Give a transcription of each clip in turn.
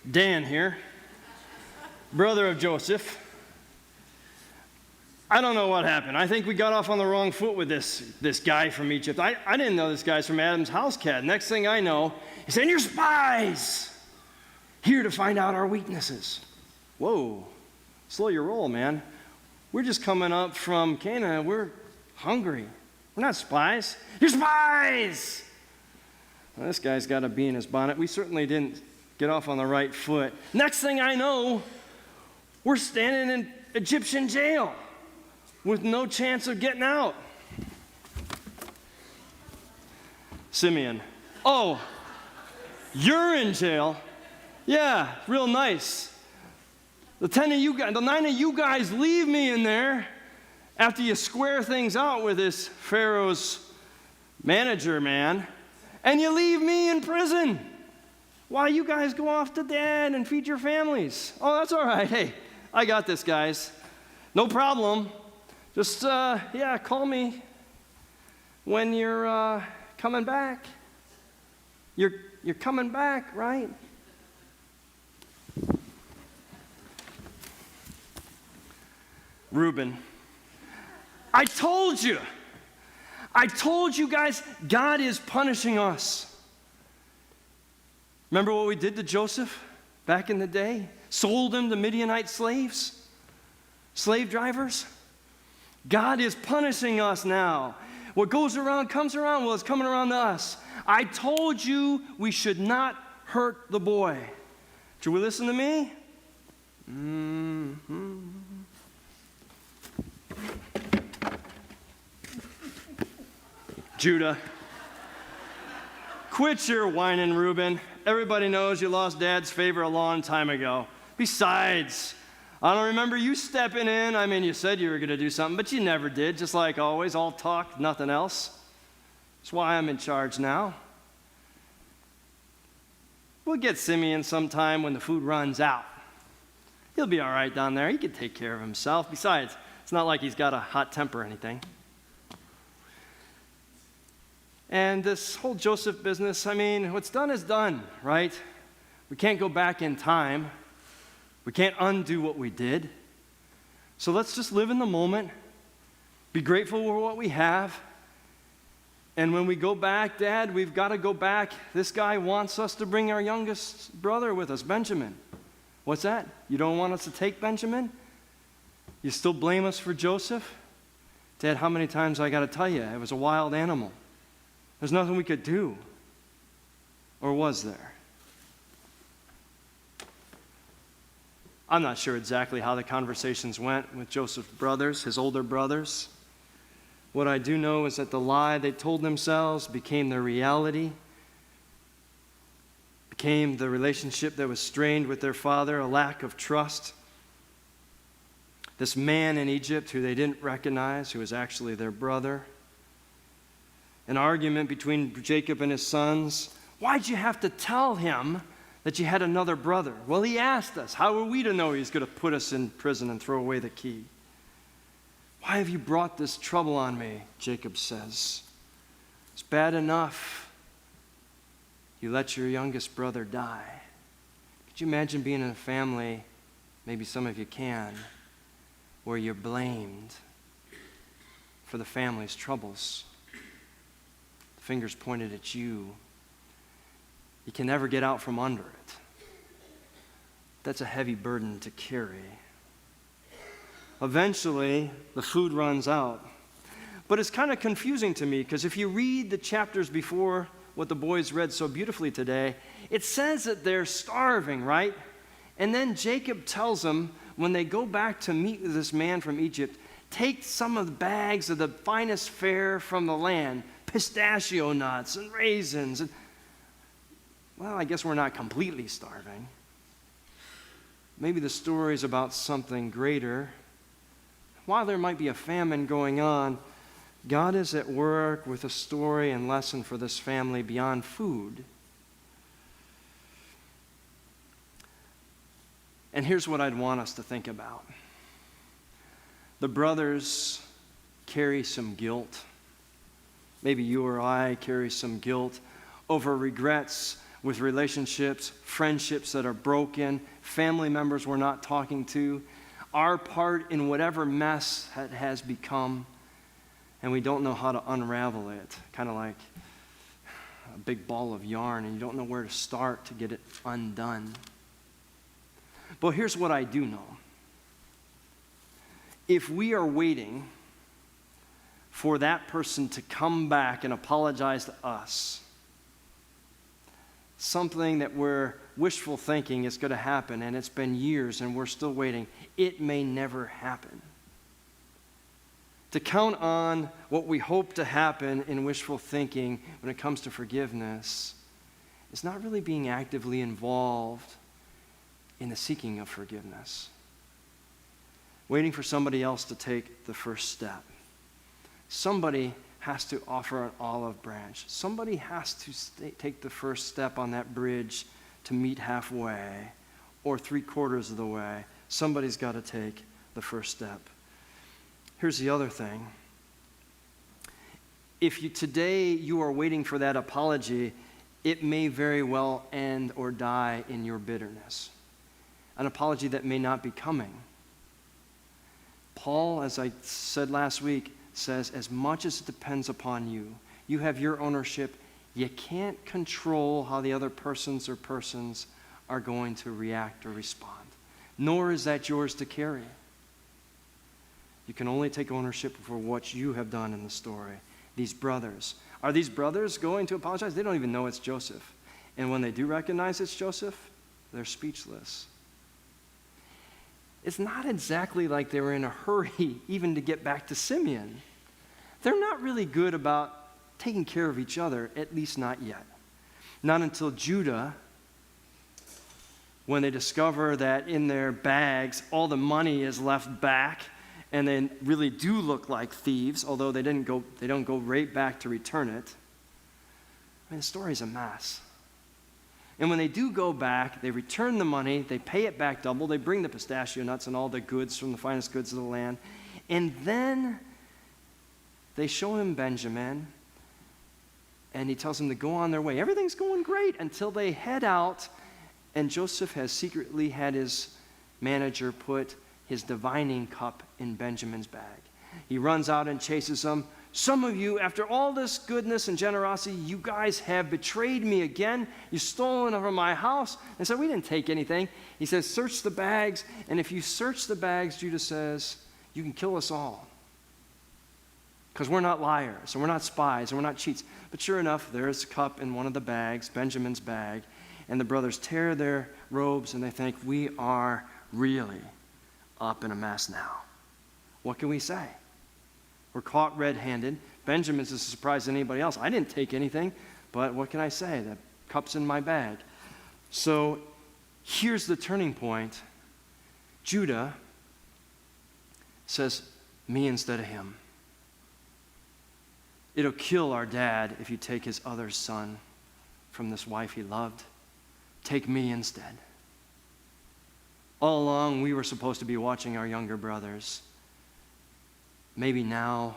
Dan here, brother of Joseph. I don't know what happened. I think we got off on the wrong foot with this guy from Egypt. I didn't know this guy's from Adam's house cat. Next thing I know, he's saying, "You're spies, here to find out our weaknesses." Whoa, slow your roll, man. We're just coming up from Canaan. We're hungry. We're not spies. You're spies! Well, this guy's got a bee in his bonnet. We certainly didn't get off on the right foot. Next thing I know, we're standing in Egyptian jail with no chance of getting out. Simeon, oh, you're in jail? Yeah, real nice. The 9 of you guys leave me in there after you square things out with this Pharaoh's manager man, and you leave me in prison while you guys go off to dad and feed your families. Oh, that's all right. Hey, I got this, guys. No problem. Just, call me when you're coming back. You're coming back, right? Reuben, I told you guys, God is punishing us. Remember what we did to Joseph back in the day? Sold him to Midianite slaves, slave drivers. God is punishing us now. What goes around comes around. Well, it's coming around to us. I told you we should not hurt the boy. Should we listen to me? Mm-hmm. Judah, quit your whining, Reuben. Everybody knows you lost Dad's favor a long time ago. Besides, I don't remember you stepping in. I mean, you said you were going to do something, but you never did, just like always, all talk, nothing else. That's why I'm in charge now. We'll get Simeon sometime when the food runs out. He'll be all right down there. He can take care of himself. Besides, it's not like he's got a hot temper or anything. And this whole Joseph business, I mean, what's done is done, right? We can't go back in time. We can't undo what we did. So let's just live in the moment, be grateful for what we have. And when we go back, Dad, we've got to go back. This guy wants us to bring our youngest brother with us, Benjamin. What's that? You don't want us to take Benjamin? You still blame us for Joseph? Dad, how many times I got to tell you, it was a wild animal. There's nothing we could do. Or was there? I'm not sure exactly how the conversations went with Joseph's brothers, his older brothers. What I do know is that the lie they told themselves became their reality, became the relationship that was strained with their father, a lack of trust. This man in Egypt who they didn't recognize, who was actually their brother. An argument between Jacob and his sons. Why'd you have to tell him that you had another brother? Well, he asked us. How were we to know he's going to put us in prison and throw away the key? Why have you brought this trouble on me? Jacob says. It's bad enough you let your youngest brother die. Could you imagine being in a family, maybe some of you can, where you're blamed for the family's troubles? Fingers pointed at you. You can never get out from under it. That's a heavy burden to carry. Eventually, the food runs out. But it's kind of confusing to me because if you read the chapters before what the boys read so beautifully today, it says that they're starving, right? And then Jacob tells them when they go back to meet with this man from Egypt, take some of the bags of the finest fare from the land, pistachio nuts and raisins. And, well, I guess we're not completely starving. Maybe the story is about something greater. While there might be a famine going on, God is at work with a story and lesson for this family beyond food. And here's what I'd want us to think about. The brothers carry some guilt. Maybe you or I carry some guilt over regrets with relationships, friendships that are broken, family members we're not talking to, our part in whatever mess it has become, and we don't know how to unravel it, kind of like a big ball of yarn, and you don't know where to start to get it undone. But here's what I do know. If we are waiting for that person to come back and apologize to us, something that we're wishful thinking is going to happen, and it's been years and we're still waiting, it may never happen. To count on what we hope to happen in wishful thinking when it comes to forgiveness is not really being actively involved in the seeking of forgiveness. Waiting for somebody else to take the first step. Somebody has to offer an olive branch. Somebody has to take the first step on that bridge to meet halfway or 3/4 of the way. Somebody's got to take the first step. Here's the other thing. If today you are waiting for that apology, it may very well end or die in your bitterness. An apology that may not be coming. Paul, as I said last week, says, as much as it depends upon you, you have your ownership. You can't control how the other persons are going to react or respond. Nor is that yours to carry. You can only take ownership for what you have done in the story. These brothers. Are these brothers going to apologize? They don't even know it's Joseph. And when they do recognize it's Joseph, they're speechless. It's not exactly like they were in a hurry even to get back to Simeon. They're not really good about taking care of each other, at least not yet. Not until Judah, when they discover that in their bags all the money is left back, and they really do look like thieves, although they don't go right back to return it. I mean, the story's a mess. And when they do go back, they return the money, they pay it back double, they bring the pistachio nuts and all the goods from the finest goods of the land, and then they show him Benjamin, and he tells them to go on their way. Everything's going great until they head out, and Joseph has secretly had his manager put his divining cup in Benjamin's bag. He runs out and chases them. Some of you, after all this goodness and generosity, you guys have betrayed me again. You've stolen from my house. And so we didn't take anything. He says, search the bags. And if you search the bags, Judah says, you can kill us all. Because we're not liars, and we're not spies, and we're not cheats. But sure enough, there's a cup in one of the bags, Benjamin's bag. And the brothers tear their robes, and they think, we are really up in a mess now. What can we say? We're caught red-handed. Benjamin's as surprised as anybody else. I didn't take anything, but what can I say? The cup's in my bag. So here's the turning point. Judah says, me instead of him. It'll kill our dad if you take his other son from this wife he loved. Take me instead. All along, we were supposed to be watching our younger brothers. Maybe now,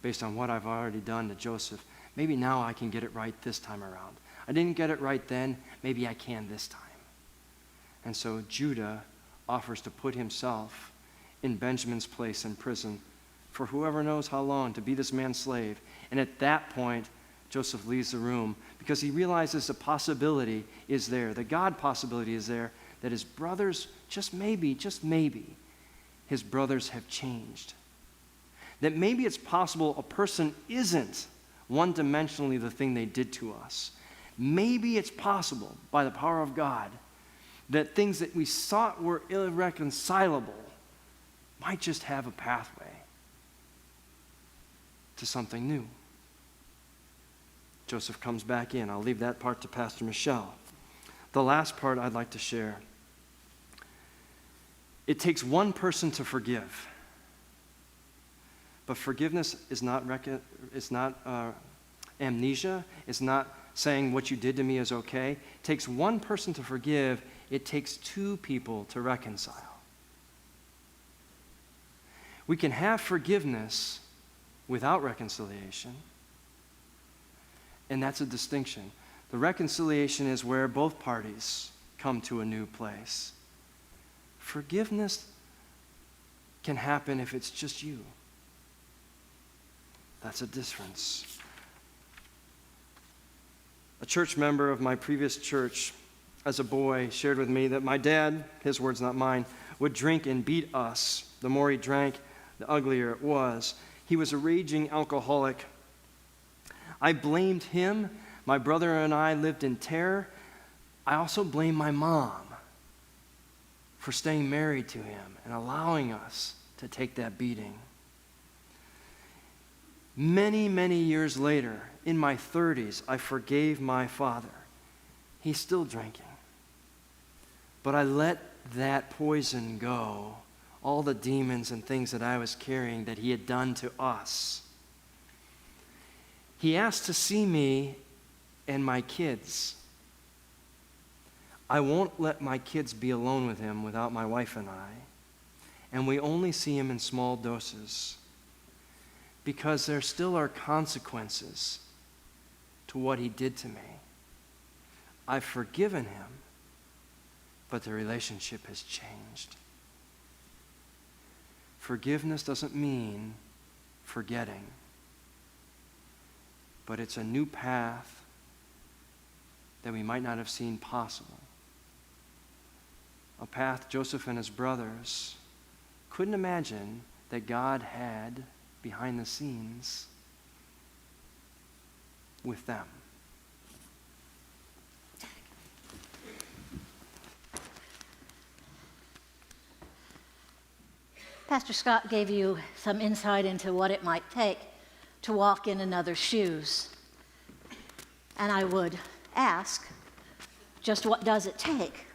based on what I've already done to Joseph, maybe now I can get it right this time around. I didn't get it right then, maybe I can this time. And so Judah offers to put himself in Benjamin's place in prison for whoever knows how long, to be this man's slave. And at that point, Joseph leaves the room because he realizes the possibility is there, the God possibility is there, that his brothers, just maybe, his brothers have changed. That maybe it's possible a person isn't one-dimensionally the thing they did to us. Maybe it's possible, by the power of God, that things that we thought were irreconcilable might just have a pathway to something new. Joseph comes back in. I'll leave that part to Pastor Michelle. The last part I'd like to share. It takes one person to forgive. But forgiveness is not amnesia. It's not saying what you did to me is okay. It takes one person to forgive. It takes two people to reconcile. We can have forgiveness without reconciliation. And that's a distinction. The reconciliation is where both parties come to a new place. Forgiveness can happen if it's just you. That's a difference. A church member of my previous church as a boy shared with me that my dad, his words not mine, would drink and beat us. The more he drank, the uglier it was. He was a raging alcoholic. I blamed him. My brother and I lived in terror. I also blamed my mom for staying married to him and allowing us to take that beating. Many, many years later, in my 30s, I forgave my father. He's still drinking. But I let that poison go, all the demons and things that I was carrying that he had done to us. He asked to see me and my kids. I won't let my kids be alone with him without my wife and I. And we only see him in small doses because there still are consequences to what he did to me. I've forgiven him, but the relationship has changed. Forgiveness doesn't mean forgetting, but it's a new path that we might not have seen possible. A path Joseph and his brothers couldn't imagine that God had behind the scenes with them. Pastor Scott gave you some insight into what it might take to walk in another's shoes. And I would ask, just what does it take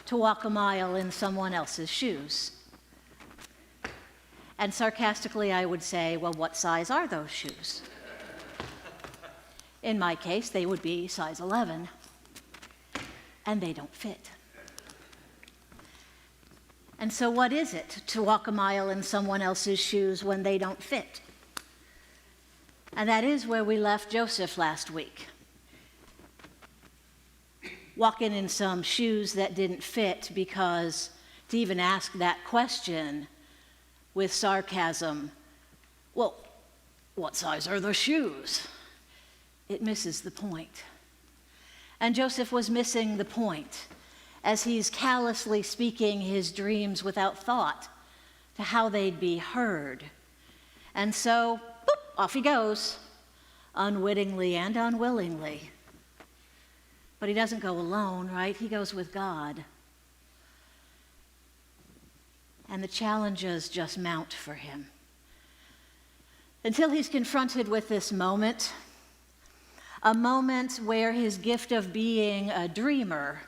to walk a mile in someone else's shoes? And sarcastically, I would say, well, what size are those shoes? In my case, they would be size 11, and they don't fit. And so what is it to walk a mile in someone else's shoes when they don't fit? And that is where we left Joseph last week. Walking in some shoes that didn't fit, because to even ask that question with sarcasm, well, what size are those shoes? It misses the point. And Joseph was missing the point as he's callously speaking his dreams without thought to how they'd be heard. And so, boop, off he goes, unwittingly and unwillingly. But he doesn't go alone, right? He goes with God. And the challenges just mount for him. Until he's confronted with this moment, a moment where his gift of being a dreamer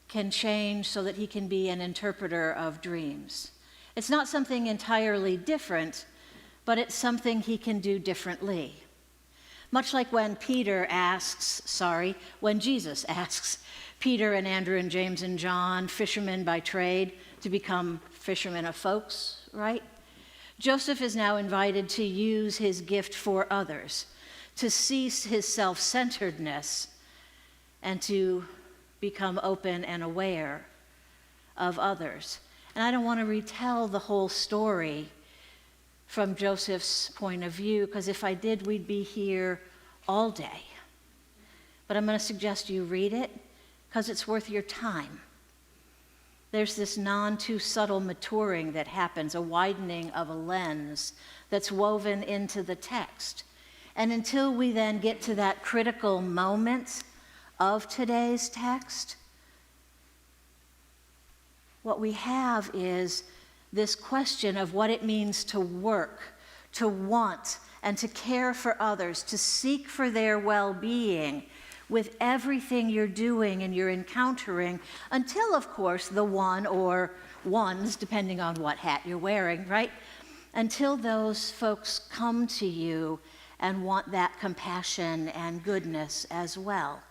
can change so that he can be an interpreter of dreams. It's not something entirely different, but it's something he can do differently. Much like when Jesus asks Peter and Andrew and James and John, fishermen by trade, to become fishermen of folks, right? Joseph is now invited to use his gift for others, to cease his self-centeredness, and to become open and aware of others. And I don't want to retell the whole story from Joseph's point of view, because if I did, we'd be here all day. But I'm going to suggest you read it, because it's worth your time. There's this too subtle maturing that happens, a widening of a lens that's woven into the text. And until we then get to that critical moment of today's text, what we have is this question of what it means to work, to want, and to care for others, to seek for their well-being with everything you're doing and you're encountering, until, of course, the one or ones, depending on what hat you're wearing, right? Until those folks come to you and want that compassion and goodness as well.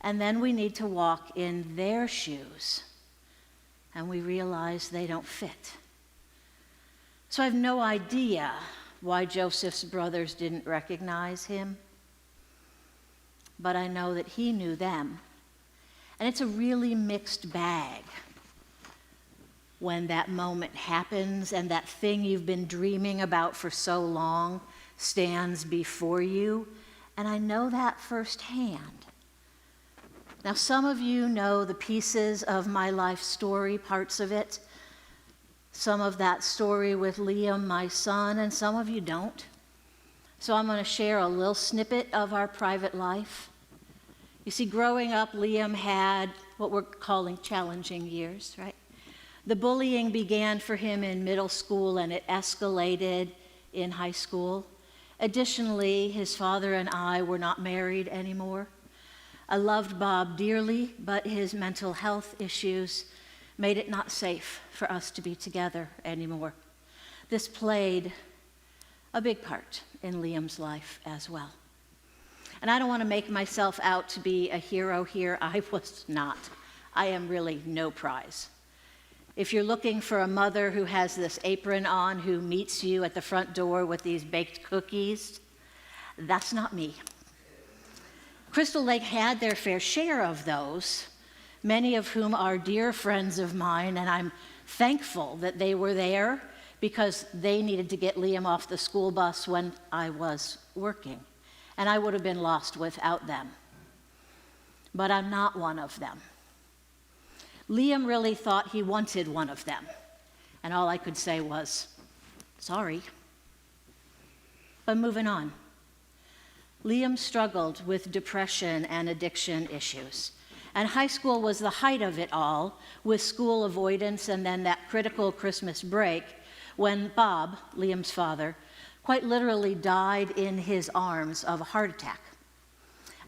And then we need to walk in their shoes, and we realize they don't fit. So I have no idea why Joseph's brothers didn't recognize him. but I know that he knew them. And it's a really mixed bag when that moment happens and that thing you've been dreaming about for so long stands before you. And I know that firsthand. Now, some of you know the pieces of my life story, parts of it, some of that story with Liam, my son, and some of you don't. So I'm going to share a little snippet of our private life. You see, growing up, Liam had what we're calling challenging years, right? The bullying began for him in middle school and it escalated in high school. Additionally, his father and I were not married anymore. I loved Bob dearly, but his mental health issues made it not safe for us to be together anymore. This played a big part in Liam's life as well. And I don't want to make myself out to be a hero here. I was not. I am really no prize. If you're looking for a mother who has this apron on, who meets you at the front door with these baked cookies, that's not me. Crystal Lake had their fair share of those, many of whom are dear friends of mine, and I'm thankful that they were there because they needed to get Liam off the school bus when I was working, and I would have been lost without them. But I'm not one of them. Liam really thought he wanted one of them, and all I could say was, sorry. But moving on. Liam struggled with depression and addiction issues. And high school was the height of it all, with school avoidance and then that critical Christmas break when Bob, Liam's father, quite literally died in his arms of a heart attack.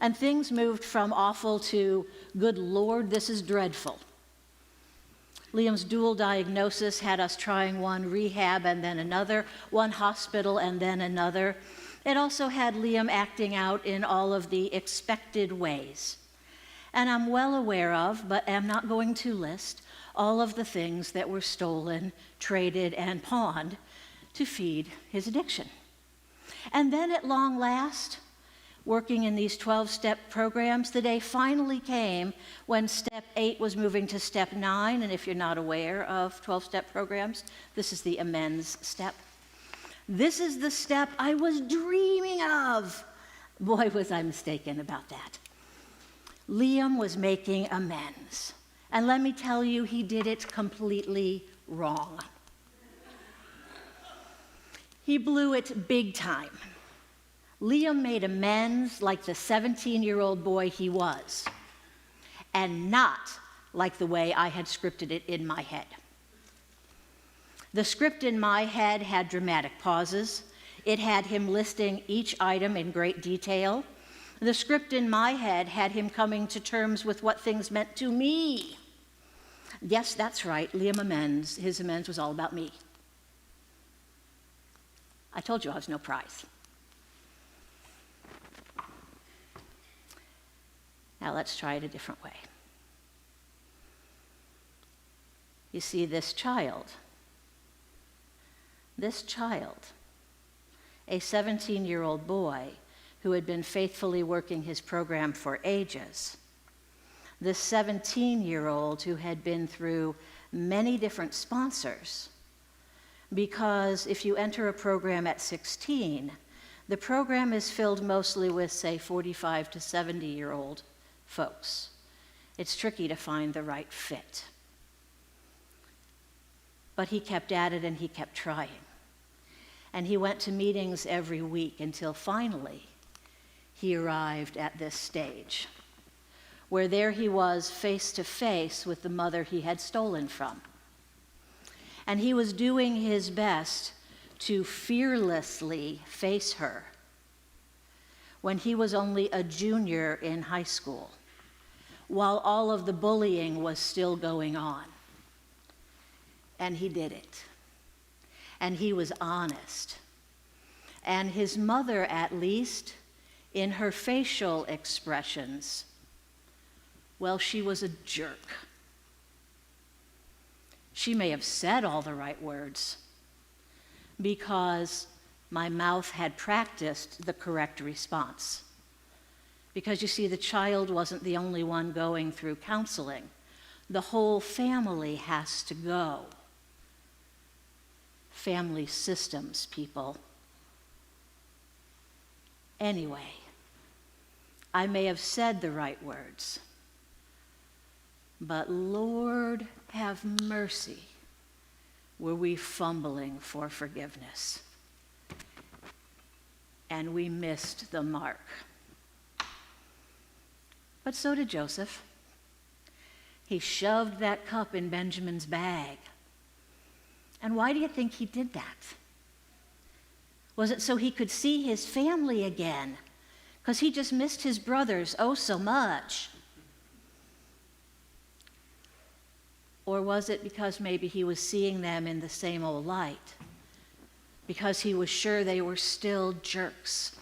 And things moved from awful to, good Lord, this is dreadful. Liam's dual diagnosis had us trying one rehab and then another, one hospital and then another. It also had Liam acting out in all of the expected ways. And I'm well aware of, but am not going to list, all of the things that were stolen, traded, and pawned to feed his addiction. And then at long last, working in these 12-step programs, the day finally came when step 8 was moving to step 9. And if you're not aware of 12-step programs, this is the amends step. This is the step I was dreaming of. Boy, was I mistaken about that. Liam was making amends. And let me tell you, he did it completely wrong. He blew it big time. Liam made amends like the 17-year-old boy he was, and not like the way I had scripted it in my head. The script in my head had dramatic pauses. It had him listing each item in great detail. The script in my head had him coming to terms with what things meant to me. Yes, that's right, Liam amends. His amends was all about me. I told you I was no prize. Now let's try it a different way. You see, this child, a 17-year-old boy who had been faithfully working his program for ages, this 17-year-old who had been through many different sponsors, because if you enter a program at 16, the program is filled mostly with, say, 45 to 70-year-old folks. It's tricky to find the right fit. But he kept at it and he kept trying. And he went to meetings every week until finally he arrived at this stage where there he was face to face with the mother he had stolen from. And he was doing his best to fearlessly face her when he was only a junior in high school, while all of the bullying was still going on. And he did it. And he was honest. And his mother, at least, in her facial expressions, well, she was a jerk. She may have said all the right words because my mouth had practiced the correct response. Because you see, the child wasn't the only one going through counseling. The whole family has to go. Family systems, people. Anyway, I may have said the right words, but Lord have mercy, were we fumbling for forgiveness. And we missed the mark. But so did Joseph. He shoved that cup in Benjamin's bag. And why do you think he did that? Was it so he could see his family again? Because he just missed his brothers oh so much. Or was it because maybe he was seeing them in the same old light? Because he was sure they were still jerks.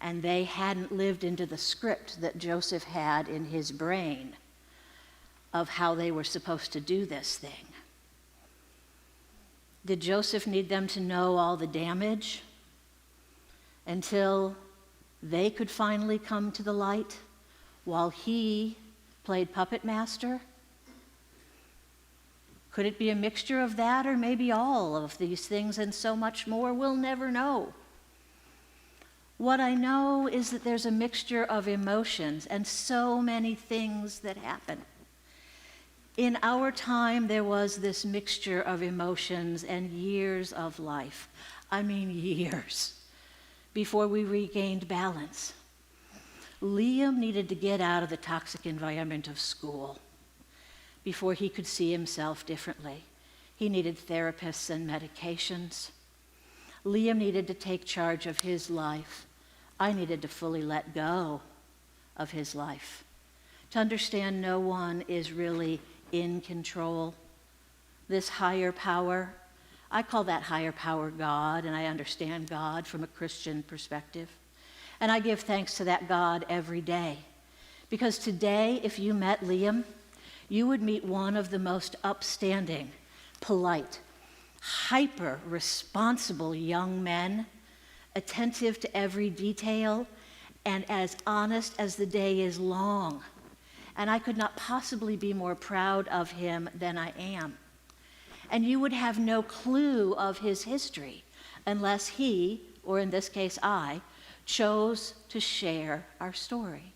And they hadn't lived into the script that Joseph had in his brain of how they were supposed to do this thing. Did Joseph need them to know all the damage until they could finally come to the light while he played puppet master? Could it be a mixture of that, or maybe all of these things and so much more? We'll never know. What I know is that there's a mixture of emotions and so many things that happen. In our time, there was this mixture of emotions and years of life. I mean years, before we regained balance. Liam needed to get out of the toxic environment of school before he could see himself differently. He needed therapists and medications. Liam needed to take charge of his life. I needed to fully let go of his life, to understand no one is really in control. This higher power, I call that higher power God, and I understand God from a Christian perspective. And I give thanks to that God every day. Because today, if you met Liam, you would meet one of the most upstanding, polite, hyper-responsible young men, attentive to every detail, and as honest as the day is long. And I could not possibly be more proud of him than I am. And you would have no clue of his history unless he, or in this case I, chose to share our story.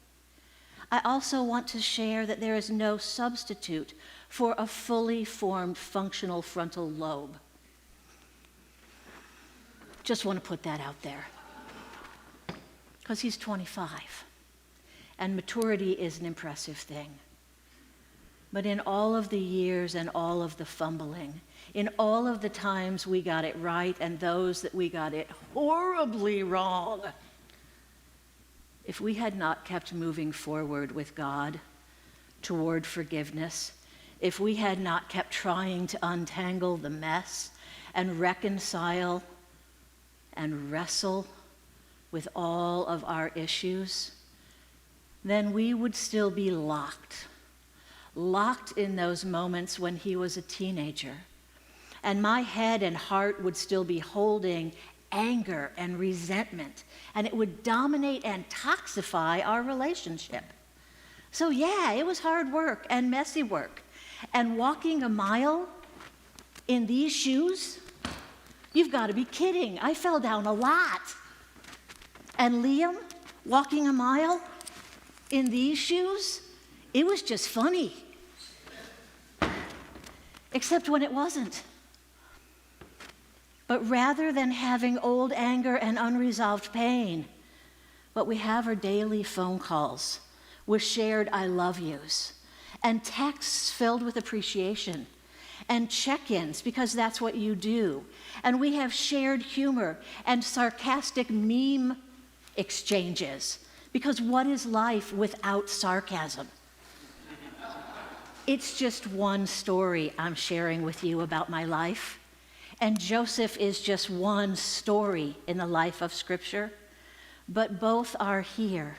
I also want to share that there is no substitute for a fully formed functional frontal lobe. Just want to put that out there. Because he's 25. And maturity is an impressive thing. But in all of the years and all of the fumbling, in all of the times we got it right and those that we got it horribly wrong, if we had not kept moving forward with God toward forgiveness, if we had not kept trying to untangle the mess and reconcile and wrestle with all of our issues, then we would still be locked in those moments when he was a teenager. And my head and heart would still be holding anger and resentment, and it would dominate and toxify our relationship. So yeah, it was hard work and messy work. And walking a mile in these shoes, you've got to be kidding. I fell down a lot. And Liam, walking a mile in these shoes, it was just funny. Except when it wasn't. But rather than having old anger and unresolved pain, what we have are daily phone calls with shared I love yous, and texts filled with appreciation, and check-ins, because that's what you do. And we have shared humor and sarcastic meme exchanges, because what is life without sarcasm? It's just one story I'm sharing with you about my life. And Joseph is just one story in the life of Scripture. But both are here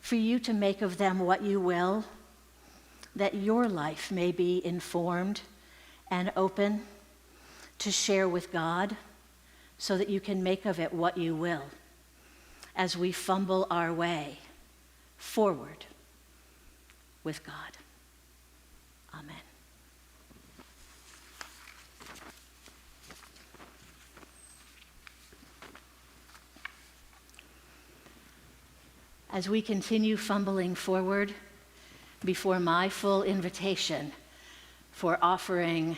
for you to make of them what you will, that your life may be informed and open to share with God so that you can make of it what you will. as we fumble our way forward with God. Amen. As we continue fumbling forward before my full invitation for offering,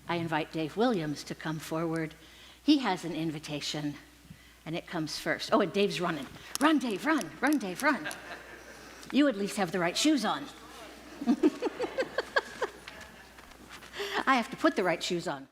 I invite Dave Williams to come forward. He has an invitation, and it comes first. Oh, and Dave's running. Run, Dave, run. Run, Dave, run. You at least have the right shoes on. I have to put the right shoes on.